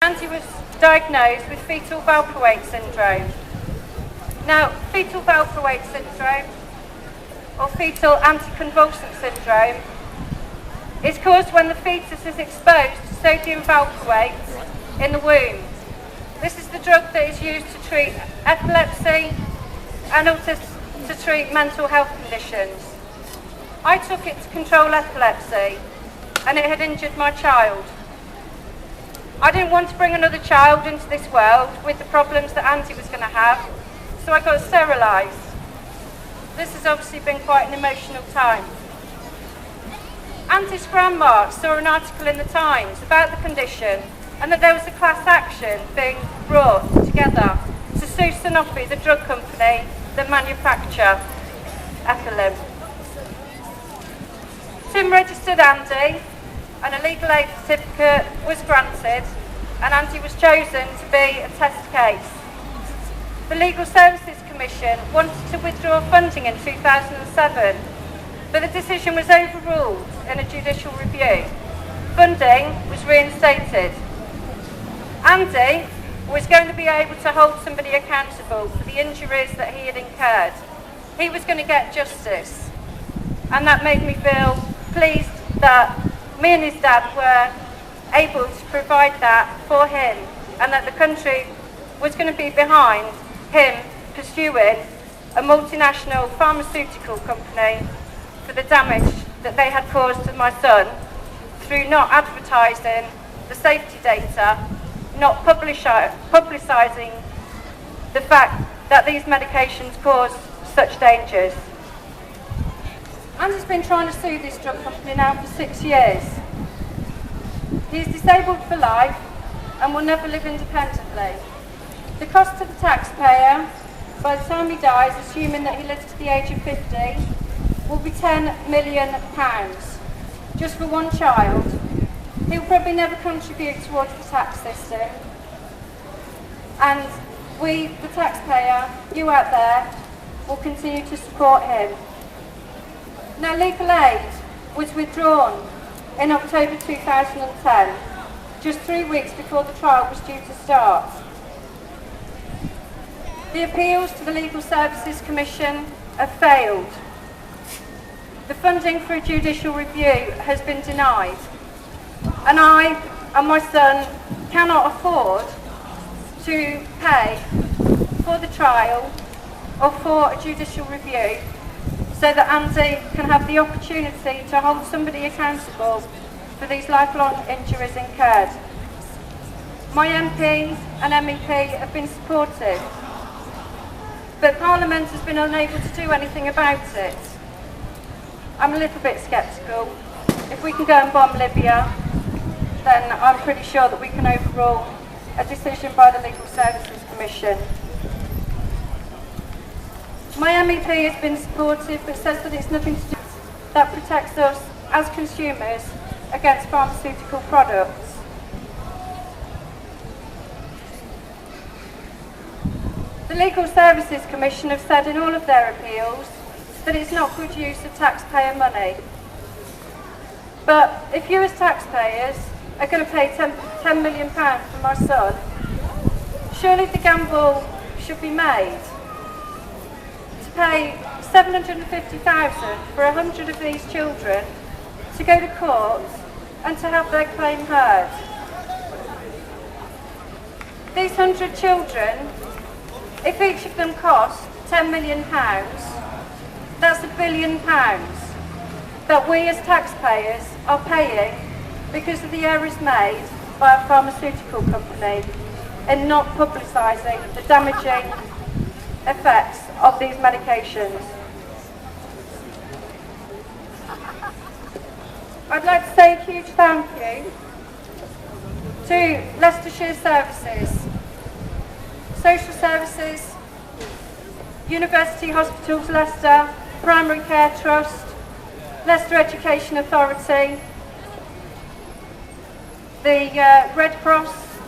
Andy was diagnosed with fetal valproate syndrome. Now, fetal valproate syndrome, or fetal anticonvulsant syndrome, is caused when the fetus is exposed to sodium valproate in the womb. This is the drug that is used to treat epilepsy and also to treat mental health conditions. I took it to control epilepsy, and it had injured my child. I didn't want to bring another child into this world with the problems that Andy was going to have, so I got sterilised. This has obviously been quite an emotional time. Andy's grandma saw an article in the Times about the condition and that there was a class action being brought together to sue Sanofi, the drug company that manufacture Epilim. Tim registered Andy, and a legal aid certificate was granted, and Andy was chosen to be a test case. The Legal Services Commission wanted to withdraw funding in 2007, but the decision was overruled in a judicial review. Funding was reinstated. Andy was going to be able to hold somebody accountable for the injuries that he had incurred. He was going to get justice, and that made me feel pleased that me and his dad were able to provide that for him, and that the country was going to be behind him pursuing a multinational pharmaceutical company for the damage that they had caused to my son through not advertising the safety data, not publicising the fact that these medications cause such dangers. Andy's been trying to sue this drug company now for 6 years. He is disabled for life and will never live independently. The cost to the taxpayer, by the time he dies, assuming that he lives to the age of 50, will be £10 million, just for one child. He will probably never contribute towards the tax system. And we, the taxpayer, you out there, will continue to support him. Now, legal aid was withdrawn in October 2010, just 3 weeks before the trial was due to start. The appeals to the Legal Services Commission have failed. The funding for a judicial review has been denied, and I and my son cannot afford to pay for the trial or for a judicial review so that Andy can have the opportunity to hold somebody accountable for these lifelong injuries incurred. My MP and MEP have been supportive, but Parliament has been unable to do anything about it. I'm a little bit sceptical. If we can go and bomb Libya, then I'm pretty sure that we can overrule a decision by the Legal Services Commission. My MEP has been supportive, but says that it's nothing to do that protects us as consumers against pharmaceutical products. The Legal Services Commission have said in all of their appeals that it's not good use of taxpayer money. But if you as taxpayers are going to pay £10 million for my son, surely the gamble should be made to pay $750,000 for 100 of these children to go to court and to have their claim heard. These 100 children, if each of them cost £10 million, that's £1 billion that we as taxpayers are paying because of the errors made by a pharmaceutical company in not publicising the damaging effects of these medications. I'd like to say a huge thank you to Leicestershire Services, Social Services, University Hospitals Leicester, Primary Care Trust, Leicester Education Authority, the Red Cross,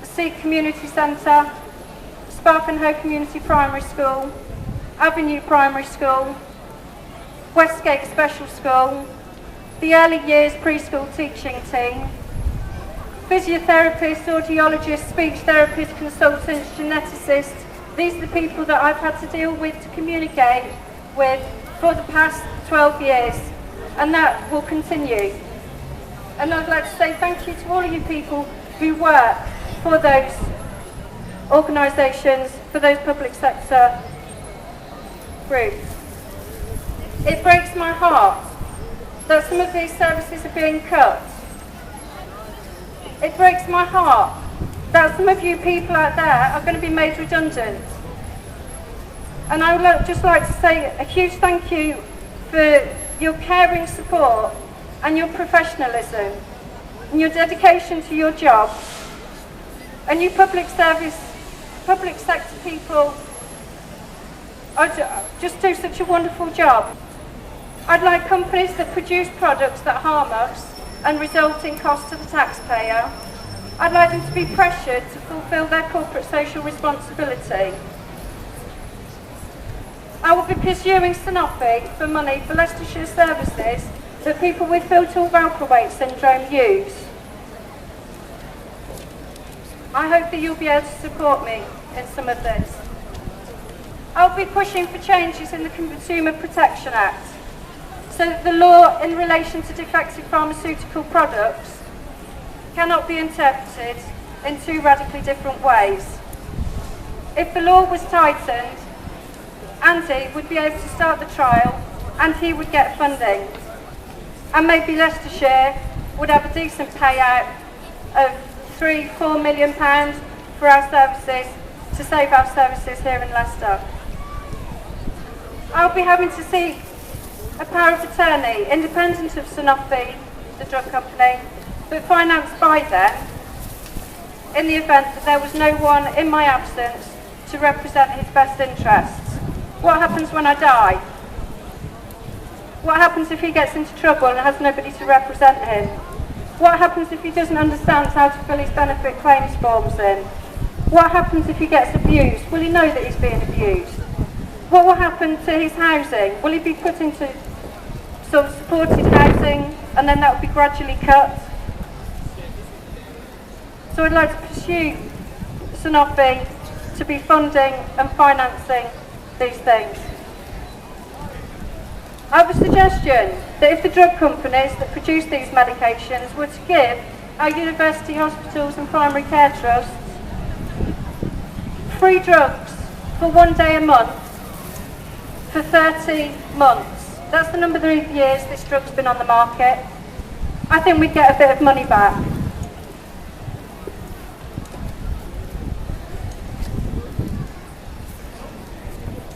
the Sikh Community Centre, Spark and Hoe Community Primary School, Avenue Primary School, Westgate Special School, the Early Years Preschool Teaching Team, physiotherapists, audiologists, speech therapists, consultants, geneticists. These are the people that I've had to deal with, to communicate with for the past 12 years, and that will continue. And I'd like to say thank you to all of you people who work for those organisations, for those public sector groups. It breaks my heart that some of these services are being cut. It breaks my heart that some of you people out there are going to be made redundant. And I would just like to say a huge thank you for your caring support and your professionalism and your dedication to your job. And you public sector people just do such a wonderful job. I'd like companies that produce products that harm us and result in cost to the taxpayer. I'd like them to be pressured to fulfil their corporate social responsibility. I will be pursuing Sanofi for money for Leicestershire services that people with fetal valproate syndrome use. I hope that you'll be able to support me in some of this. I'll be pushing for changes in the Consumer Protection Act so that the law in relation to defective pharmaceutical products cannot be interpreted in two radically different ways. If the law was tightened, Andy would be able to start the trial and he would get funding. And maybe Leicestershire would have a decent payout of £3-4 million for our services, to save our services here in Leicester. I'll be having to seek a power of attorney, independent of Sanofi, the drug company, but financed by them, in the event that there was no one in my absence to represent his best interests. What happens when I die? What happens if he gets into trouble and has nobody to represent him? What happens if he doesn't understand how to fill his benefit claims forms in? What happens if he gets abused? Will he know that he's being abused? What will happen to his housing? Will he be put into sort of supported housing and then that will be gradually cut? So I'd like to pursue Sanofi to be funding and financing these things. I have a suggestion that if the drug companies that produce these medications were to give our university hospitals and primary care trusts free drugs for 1 day a month for 30 months. That's the number of years this drug's been on the market. I think we'd get a bit of money back.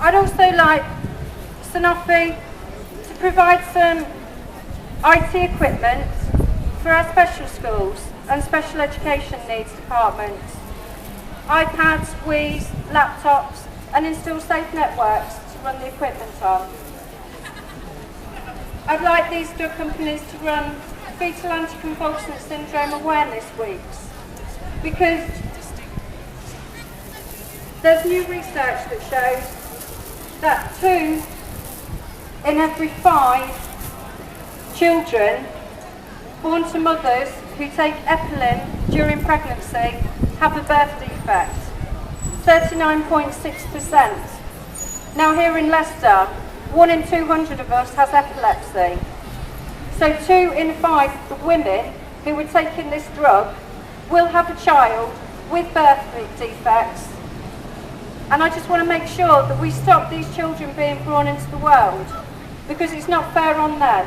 I'd also like Sanofi to provide some IT equipment for our special schools and special education needs departments. iPads, Wii's, laptops, and install safe networks to run the equipment on. I'd like these drug companies to run fetal anticonvulsant syndrome awareness weeks, because there's new research that shows that 2 in every 5 children born to mothers who take Epilim during pregnancy have a birth defect. 39.6%. Now here in Leicester, 1 in 200 of us has epilepsy. So 2 in 5 women who are taking this drug will have a child with birth defects. And I just want to make sure that we stop these children being born into the world, because it's not fair on them.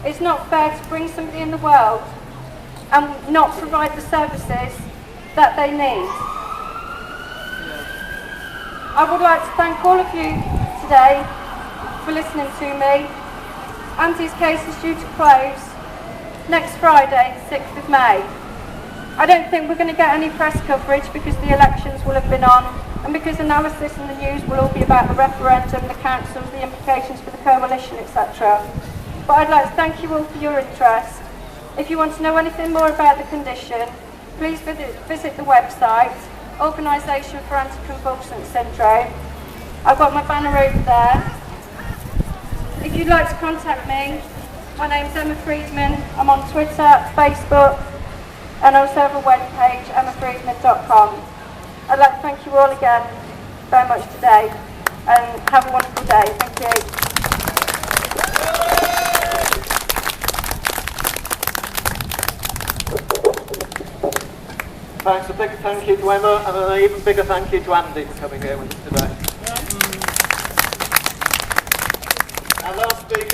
It's not fair to bring somebody in the world and not provide the services that they need. I would like to thank all of you today for listening to me. Andy's case is due to close next Friday, 6th of May. I don't think we're going to get any press coverage because the elections will have been on, and because analysis in the news will all be about the referendum, the councils, the implications for the coalition, etc. But I'd like to thank you all for your interest. If you want to know anything more about the condition, please visit the website, Organisation for Anticonvulsant Syndrome. I've got my banner over there. If you'd like to contact me, my name's Friedmann. I'm on Twitter, Facebook, and I also have a webpage, emmafriedman.com. I'd like to thank you all again very much today, and have a wonderful day. Thank you. Thanks, a big thank you to Emma, and an even bigger thank you to Andy for coming here with us today. Our last speaker